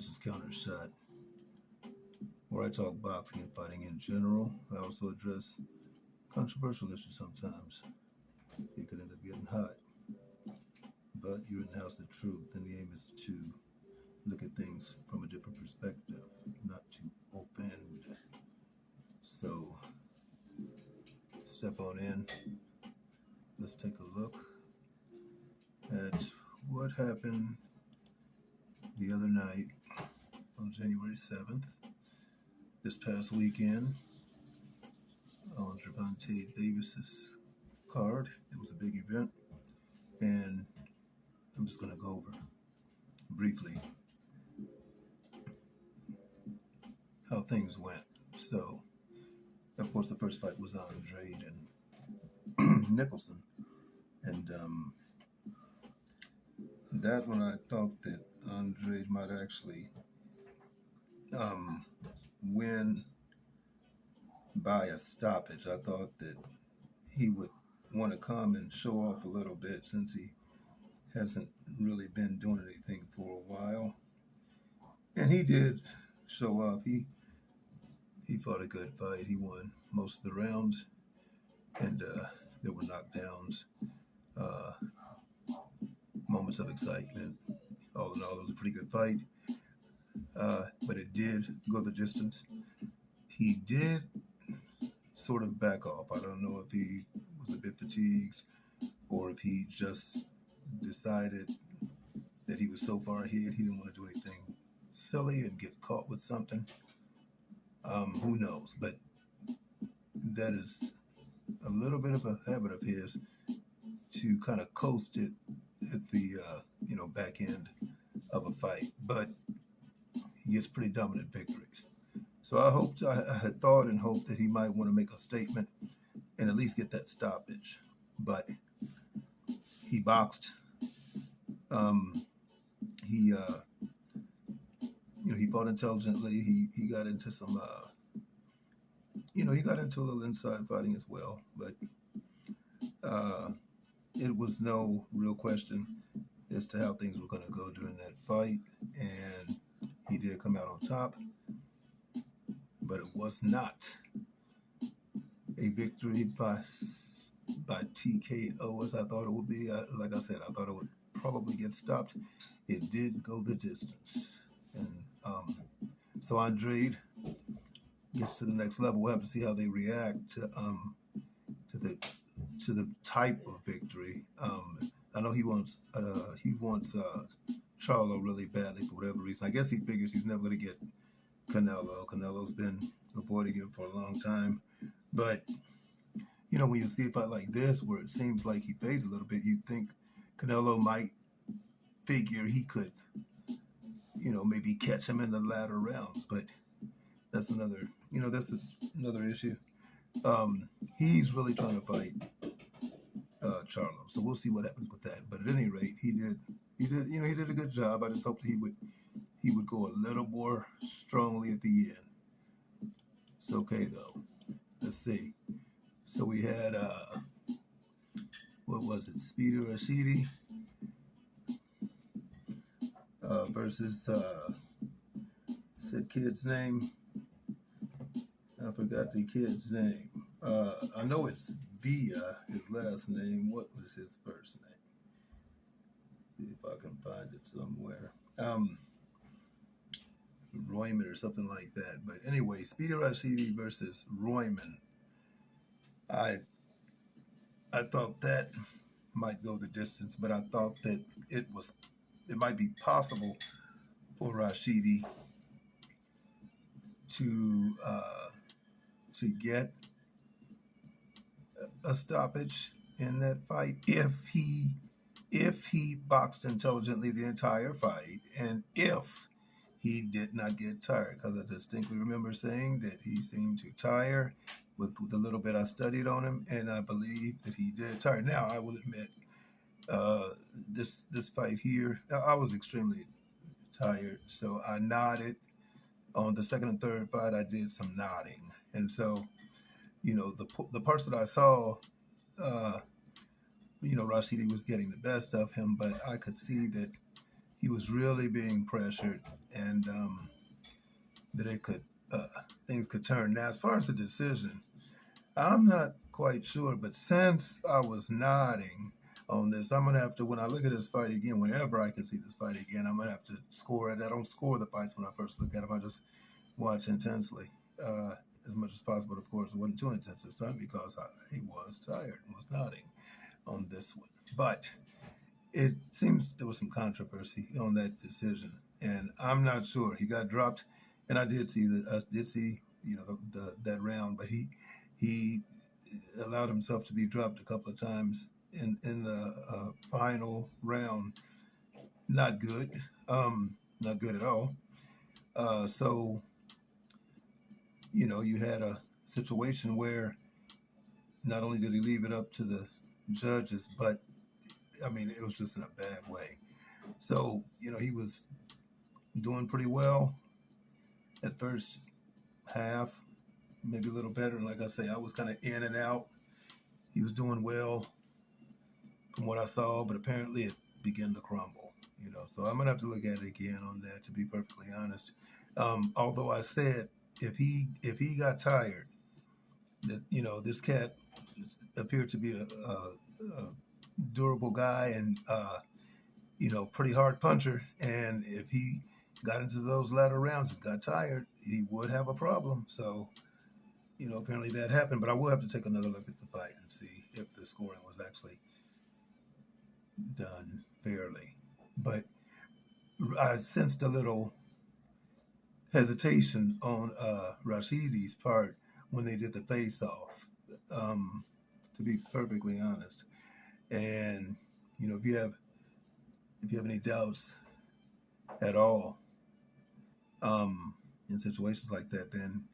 This is Counter Shot, where I talk boxing and fighting in general. I also address controversial issues sometimes. It could end up getting hot, but you're in the house of truth, and the aim is to look at things from a different perspective, not to offend. So, step on in. Let's take a look at what happened the other night on January 7th, this past weekend, on Gervonta Davis's card. It was a big event, and I'm just going to go over briefly how things went. So, of course, the first fight was Andrade and Nicholson, and that one I thought that Andrade might actually win by a stoppage. I thought that he would want to come and show off a little bit since he hasn't really been doing anything for a while. And he did show up. He fought a good fight. He won most of the rounds, and there were knockdowns, moments of excitement. All in all, it was a pretty good fight, but it did go the distance. He did sort of back off. I don't know if he was a bit fatigued or if he just decided that he was so far ahead he didn't want to do anything silly and get caught with something. Who knows? But that is a little bit of a habit of his, to kind of coast it at the back end of a fight. But he gets pretty dominant victories. So I had thought and hoped that he might want to make a statement and at least get that stoppage. But he boxed. He fought intelligently. He got into some, he got into a little inside fighting as well. But it was no real question as to how things were going to go during that fight. And he did come out on top. But it was not a victory by TKO as I thought it would be. Like I said, I thought it would probably get stopped. It did go the distance. And so Andrade gets to the next level. We'll have to see how they react to the type of victory. I know he wants Charlo really badly for whatever reason. I guess he figures he's never going to get Canelo. Canelo's been avoiding him for a long time. But, when you see a fight like this where it seems like he fades a little bit, you'd think Canelo might figure he could, maybe catch him in the latter rounds. But that's another issue. He's really trying to fight Charlo. So we'll see what happens with that. But at any rate, he did a good job. I just hoped he would go a little more strongly at the end. It's okay though. Let's see. So we had what was it? Speedy Rashidi versus said kid's name. I forgot the kid's name. I know it's Villa, his last name. What was his first name? See if I can find it somewhere. Royman or something like that. But anyway, Speedy Rashidi versus Royman. I thought that might go the distance, but I thought that it might be possible for Rashidi to get a stoppage in that fight if he boxed intelligently the entire fight, and if he did not get tired, because I distinctly remember saying that he seemed to tire with the little bit I studied on him, and I believe that he did tire. Now, I will admit, this fight here, I was extremely tired, so I nodded. On the second and third fight, I did some nodding, and so, the parts that I saw, Rashidi was getting the best of him, but I could see that he was really being pressured, and that it could things could turn. Now, as far as the decision, I'm not quite sure, but since I was nodding on this, I'm gonna have to, when I look at this fight again, whenever I can see this fight again, I'm gonna have to score it. I don't score the fights when I first look at them. I just watch intensely, as much as possible. Of course, it wasn't too intense this time because I was tired and was nodding on this one. But it seems there was some controversy on that decision, and I'm not sure. He got dropped, and I did see that round, but he allowed himself to be dropped a couple of times in the final round. Not good, not good at all. So you had a situation where not only did he leave it up to the judges, but I mean it was just in a bad way. So he was doing pretty well at first half, maybe a little better. And like I say, I was kind of in and out. He was doing well from what I saw, but apparently it began to crumble. So I'm gonna have to look at it again on that, to be perfectly honest. Although I said if he got tired, that this cat appeared to be a durable guy and pretty hard puncher, and if he got into those latter rounds and got tired, he would have a problem. So apparently that happened, but I will have to take another look at the fight and see if the scoring was actually done fairly. But I sensed a little hesitation on Rashidi's part when they did the face-off, to be perfectly honest. And if you have any doubts at all in situations like that, then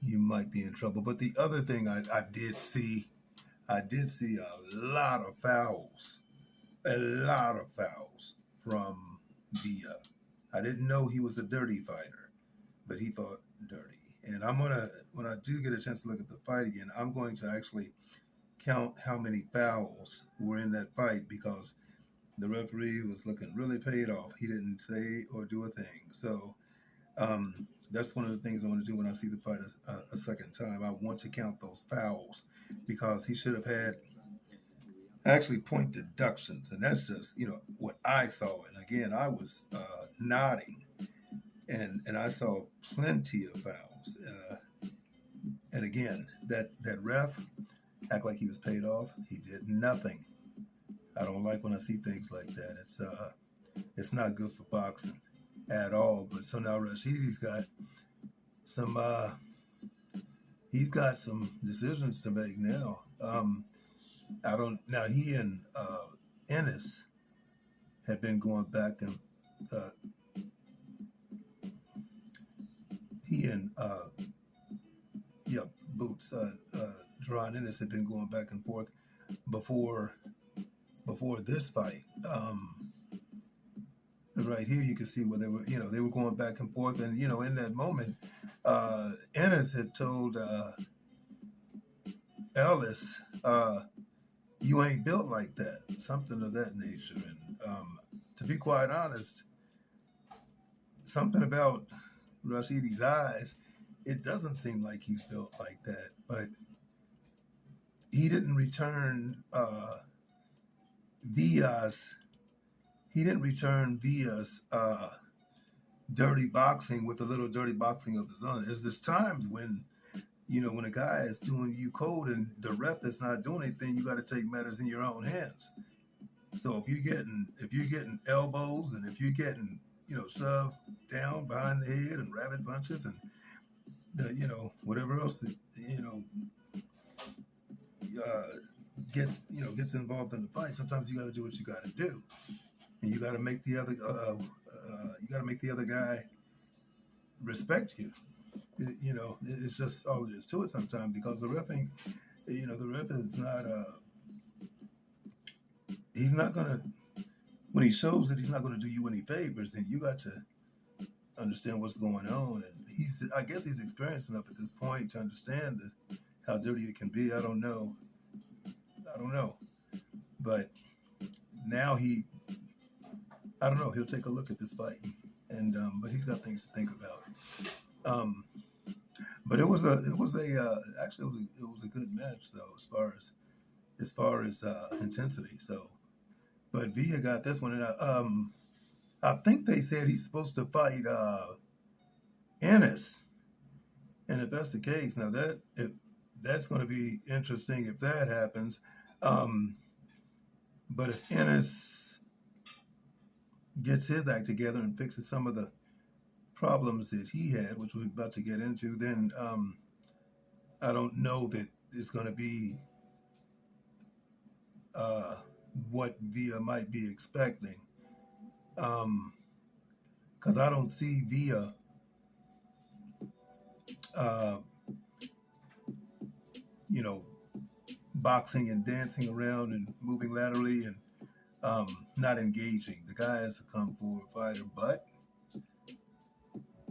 you might be in trouble. But the other thing I did see a lot of fouls, from Villa. I didn't know he was a dirty fighter, but he fought dirty. And when I do get a chance to look at the fight again, I'm going to actually count how many fouls were in that fight, because the referee was looking really paid off. He didn't say or do a thing. So that's one of the things I want to do when I see the fight a second time. I want to count those fouls, because he should have had actually point deductions, and that's just what I saw. And again, I was nodding, and I saw plenty of fouls. And again, that ref act like he was paid off. He did nothing. I don't like when I see things like that. It's not good for boxing at all. But so now Rashidi's got some decisions to make now. Now he and Ennis had been going back, and Boots, Deron Ennis had been going back and forth before this fight. Right here you can see where they were going back and forth, and in that moment Ennis had told Ellis, you ain't built like that, something of that nature. And to be quite honest, something about Rashidi's eyes, it doesn't seem like he's built like that. But he didn't return Villa's dirty boxing with a little dirty boxing of his own. There's times when when a guy is doing you cold and the ref is not doing anything, you got to take matters in your own hands. So if you're getting elbows, and if you're getting shoved down behind the head and rabbit punches and whatever else gets involved in the fight, sometimes you got to do what you got to do, and you got to make the other guy respect you. It's just all it is to it sometimes, because the ref is not he's not gonna, when he shows that he's not gonna do you any favors, then you got to understand what's going on. And I guess he's experienced enough at this point to understand how dirty it can be. I don't know, but now he I don't know. He'll take a look at this fight, and but he's got things to think about. Um, but it was a actually it was a good match though as far as intensity. So, but Villa got this one, and I think they said he's supposed to fight Ennis, and if that's the case, now that if that's going to be interesting if that happens. Um, but if Ennis gets his act together and fixes some of the problems that he had, which we're about to get into, then I don't know that it's going to be uh, what Villa might be expecting. Because I don't see Villa, uh, you know, boxing and dancing around and moving laterally and not engaging. The guy is a kung fu fighter, but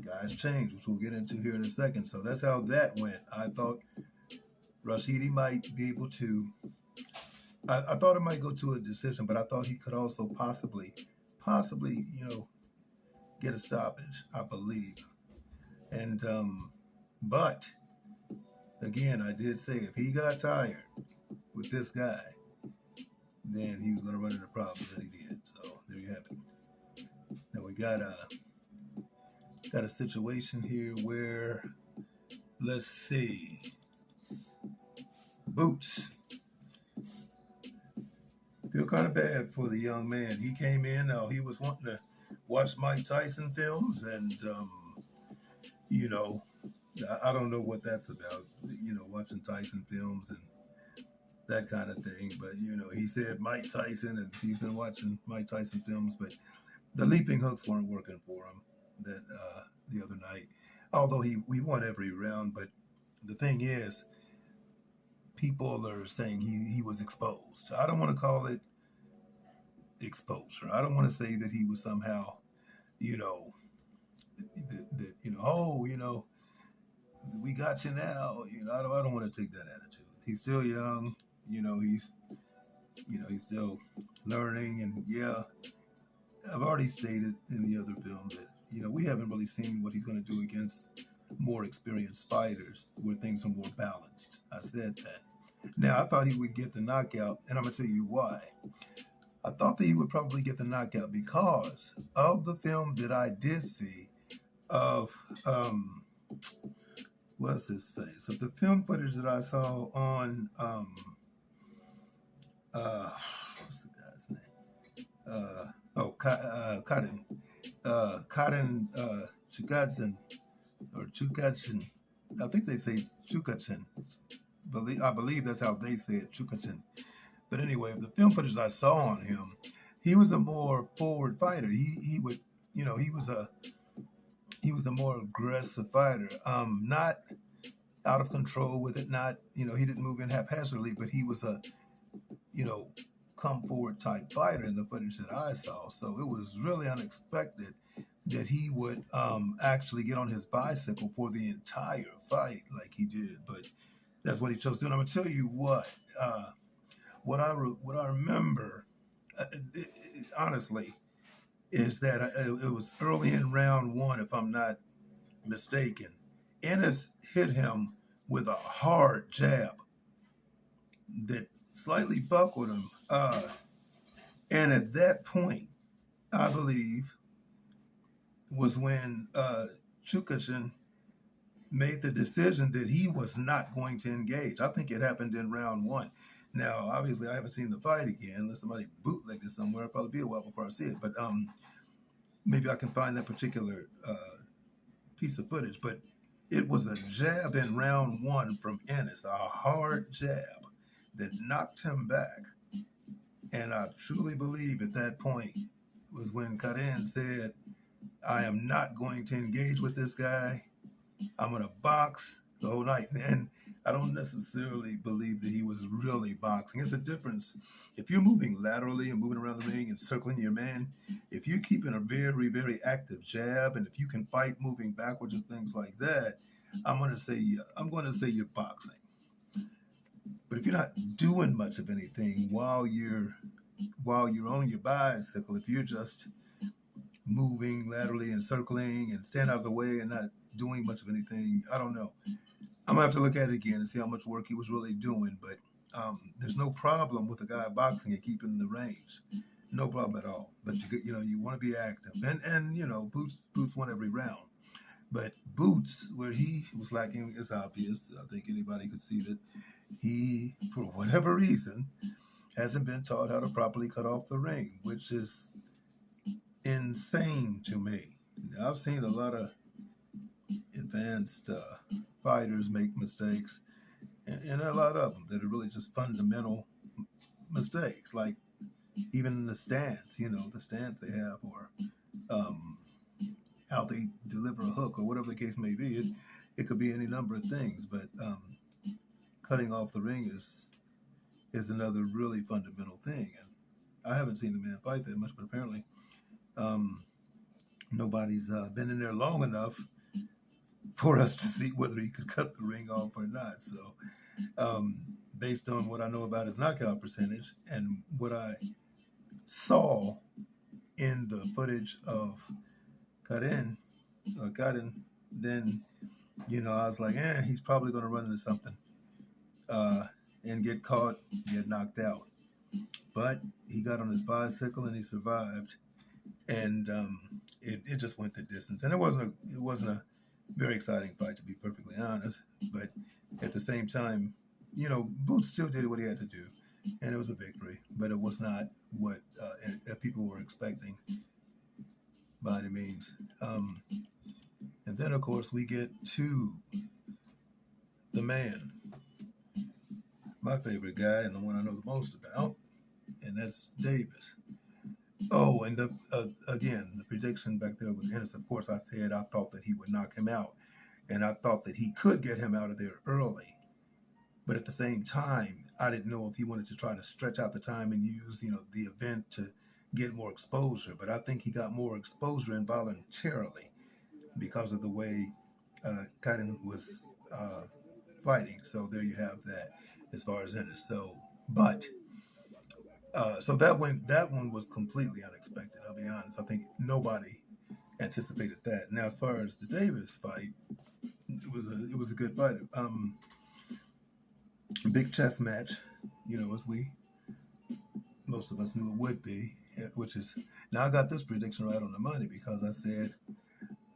guys change, which we'll get into here in a second. So that's how that went. I thought Rashidi might be able to. I thought it might go to a decision, but I thought he could also possibly, get a stoppage. I believe, and but again, I did say if he got tired with this guy, then he was going to run into problems that he did. So there you have it. Now we got a situation here where, let's see, Boots. Feel kind of bad for the young man. He came in. Now he was wanting to watch Mike Tyson films, and you know, I don't know what that's about. Watching Tyson films and that kind of thing. But he said Mike Tyson, and he's been watching Mike Tyson films, but the leaping hooks weren't working for him that the other night. Although we won every round, but the thing is, people are saying he was exposed. I don't want to call it exposure. I don't want to say that he was somehow, we got you now. I don't want to take that attitude. He's still young. He's still learning, and yeah, I've already stated in the other film that we haven't really seen what he's going to do against more experienced fighters where things are more balanced. I said that. Now I thought he would get the knockout, and I'm gonna tell you why. I thought that he would probably get the knockout because of the film that I did see of what's his face, of the film footage that I saw on what's the guy's name? Cotton Chukatsin or Chukachin. I think they say Chukachin. I believe that's how they say it, Chukachin. But anyway, the film footage I saw on him, he was a more forward fighter. He would, he was a more aggressive fighter. Not out of control with it. Not, he didn't move in haphazardly, but he was a, come forward type fighter in the footage that I saw. So it was really unexpected that he would actually get on his bicycle for the entire fight like he did. But that's what he chose to do. And I'm gonna tell you what I remember, honestly, is that it was early in round one, if I'm not mistaken. Ennis hit him with a hard jab that slightly buckled him. And at that point, I believe, was when Chukachin made the decision that he was not going to engage. I think it happened in round one. Now, obviously, I haven't seen the fight again. Unless somebody bootlegged it somewhere, it'll probably be a while before I see it. But maybe I can find that particular piece of footage. But it was a jab in round one from Ennis, a hard jab that knocked him back. And I truly believe at that point was when Karin said, I am not going to engage with this guy. I'm going to box the whole night. And I don't necessarily believe that he was really boxing. It's a difference. If you're moving laterally and moving around the ring and circling your man, if you're keeping a very, very active jab, and if you can fight moving backwards and things like that, I'm going to say you're boxing. But if you're not doing much of anything while you're on your bicycle, if you're just moving laterally and circling and stand out of the way and not doing much of anything. I don't know. I'm gonna have to look at it again and see how much work he was really doing. But there's no problem with a guy boxing and keeping the range, no problem at all. But you want to be active, and Boots won every round. But Boots, where he was lacking, is obvious. I think anybody could see that he, for whatever reason, hasn't been taught how to properly cut off the ring, which is insane to me. Now, I've seen a lot of advanced fighters make mistakes, and a lot of them that are really just fundamental mistakes, like even the stance, the stance they have, or how they deliver a hook, or whatever the case may be. It could be any number of things, but cutting off the ring is another really fundamental thing. And I haven't seen the man fight that much, but apparently nobody's been in there long enough for us to see whether he could cut the ring off or not. So based on what I know about his knockout percentage and what I saw in the footage of Karin, then I was like, he's probably going to run into something and get caught, get knocked out. But he got on his bicycle and he survived, and it just went the distance. And it wasn't a very exciting fight, to be perfectly honest. But at the same time, Boots still did what he had to do, and it was a victory. But it was not what people were expecting by any means. And then, of course, we get to the man, my favorite guy, and the one I know the most about, and that's Davis. Oh, and again, the prediction back there with Ennis, of course, I said I thought that he would knock him out, and I thought that he could get him out of there early. But at the same time, I didn't know if he wanted to try to stretch out the time and use, the event to get more exposure. But I think he got more exposure involuntarily because of the way Kaiden was fighting. So there you have that as far as Ennis. So that one was completely unexpected. I'll be honest. I think nobody anticipated that. Now, as far as the Davis fight, it was a good fight. Big chess match, as most of us knew it would be. Which is, now I got this prediction right on the money, because I said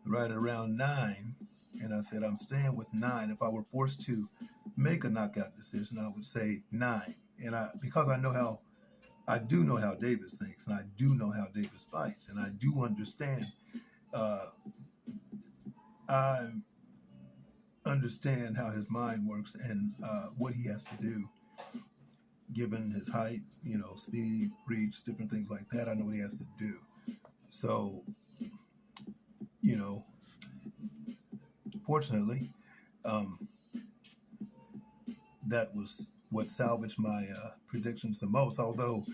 right around 9, and I said I'm staying with 9. If I were forced to make a knockout decision, I would say 9. And because I do know how Davis thinks, and I do know how Davis fights, and I do understand. I understand how his mind works and what he has to do, given his height, speed, reach, different things like that. I know what he has to do. So, fortunately, that was what salvaged my predictions the most, although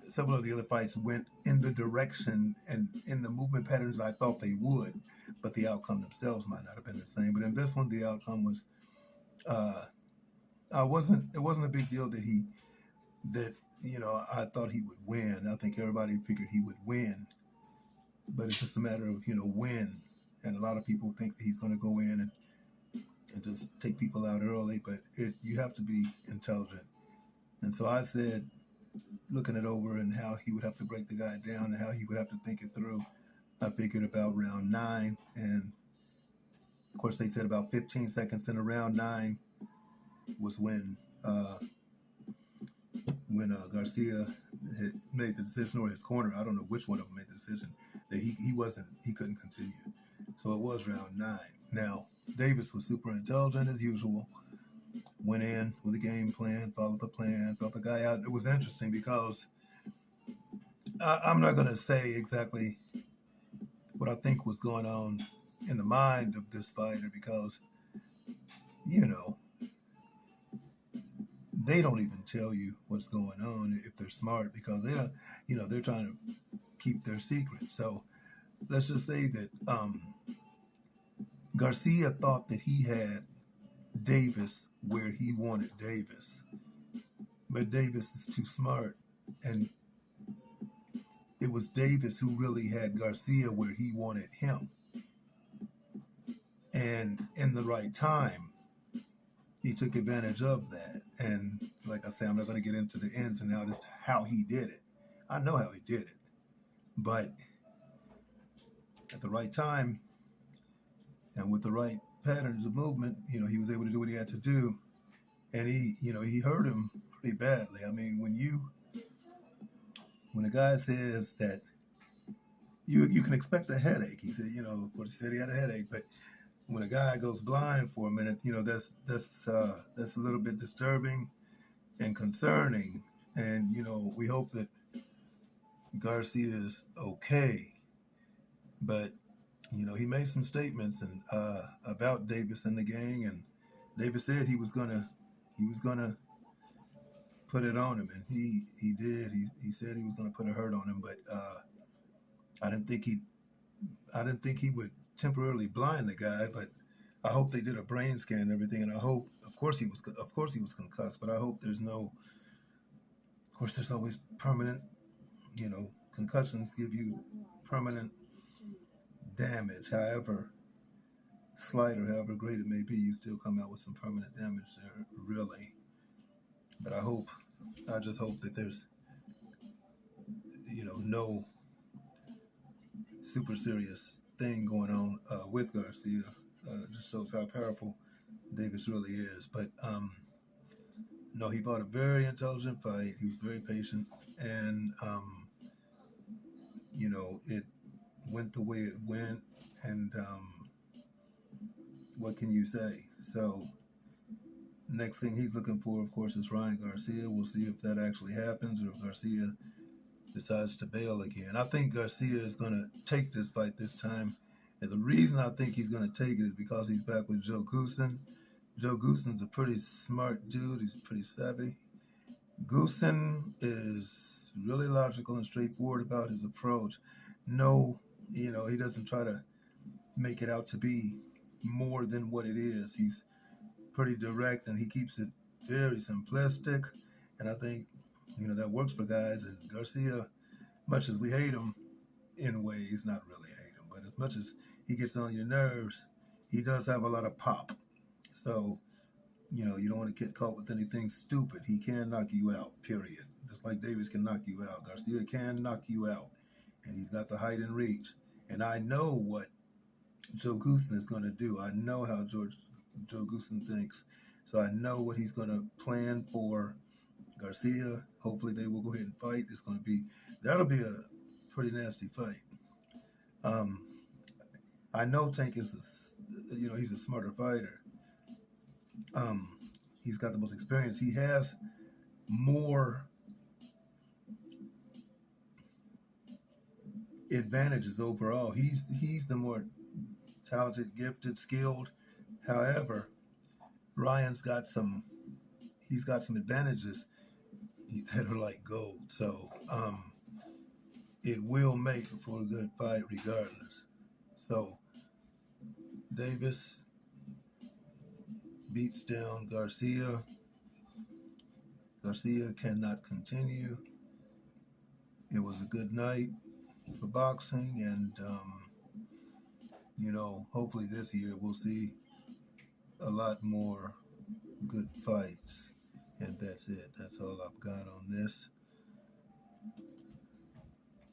several of the other fights went in the direction and in the movement patterns I thought they would, but the outcome themselves might not have been the same. But in this one, the outcome was, it wasn't a big deal that I thought he would win. I think everybody figured he would win, but it's just a matter of, when. And a lot of people think that he's going to go in and just take people out early, but you have to be intelligent. And so I said, looking it over and how he would have to break the guy down and how he would have to think it through, I figured about round 9. And of course, they said about 15 seconds into round 9 was when Garcia had made the decision, or his corner, I don't know which one of them made the decision, that he couldn't continue. So it was round 9. Now, Davis was super intelligent as usual, went in with a game plan, followed the plan, felt the guy out. It was interesting because I'm not going to say exactly what I think was going on in the mind of this fighter, because, they don't even tell you what's going on if they're smart, because they're trying to keep their secret. So let's just say that Garcia thought that he had Davis where he wanted Davis, but Davis is too smart and it was Davis who really had Garcia where he wanted him. And in the right time, he took advantage of that. And like I say, I'm not going to get into the ins and outs as to how he did it. I know how he did it. But at the right time and with the right patterns of movement, he was able to do what he had to do. And he hurt him pretty badly. I mean, when a guy says that you can expect a headache, he said, of course he said he had a headache, but when a guy goes blind for a minute, that's a little bit disturbing and concerning. And we hope that Garcia is okay. But he made some statements and about Davis and the gang, and Davis said he was gonna put it on him, and he did. He said he was gonna put a hurt on him, but I didn't think he would temporarily blind the guy. But I hope they did a brain scan and everything, and I hope, of course he was concussed, but I hope there's always permanent, concussions give you permanent damage, however slight or however great it may be, you still come out with some permanent damage there, really. But I just hope that there's, no super serious thing going on with Garcia. Just shows how powerful Davis really is. But no, he fought a very intelligent fight. He was very patient, and it went the way it went. And what can you say? So next thing he's looking for, of course, is Ryan Garcia. We'll see if that actually happens, or if Garcia decides to bail again. I think Garcia is going to take this fight this time. And the reason I think he's going to take it is because he's back with Joe Goossen. Joe Goossen's a pretty smart dude. He's pretty savvy. Goossen is really logical and straightforward about his approach. No, he doesn't try to make it out to be more than what it is. He's pretty direct, and he keeps it very simplistic. And I think, that works for guys. And Garcia, much as we hate him in ways, not really hate him, but as much as he gets on your nerves, he does have a lot of pop. So, you don't want to get caught with anything stupid. He can knock you out, period. Just like Davis can knock you out. Garcia can knock you out. And he's got the height and reach. And I know what Joe Goossen is going to do. I know how Joe Goossen thinks. So I know what he's going to plan for Garcia. Hopefully they will go ahead and fight. That'll be a pretty nasty fight. I know Tank is he's a smarter fighter. He's got the most experience. He has more advantages overall. He's the more talented, gifted, skilled. However, Ryan's got some advantages that are like gold. So it will make for a good fight regardless. So Davis beats down Garcia. Garcia cannot continue. It was a good night for boxing, and hopefully this year we'll see a lot more good fights. And that's it. That's all I've got on this.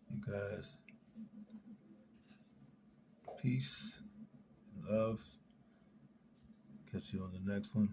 You guys, peace, love. Catch you on the next one.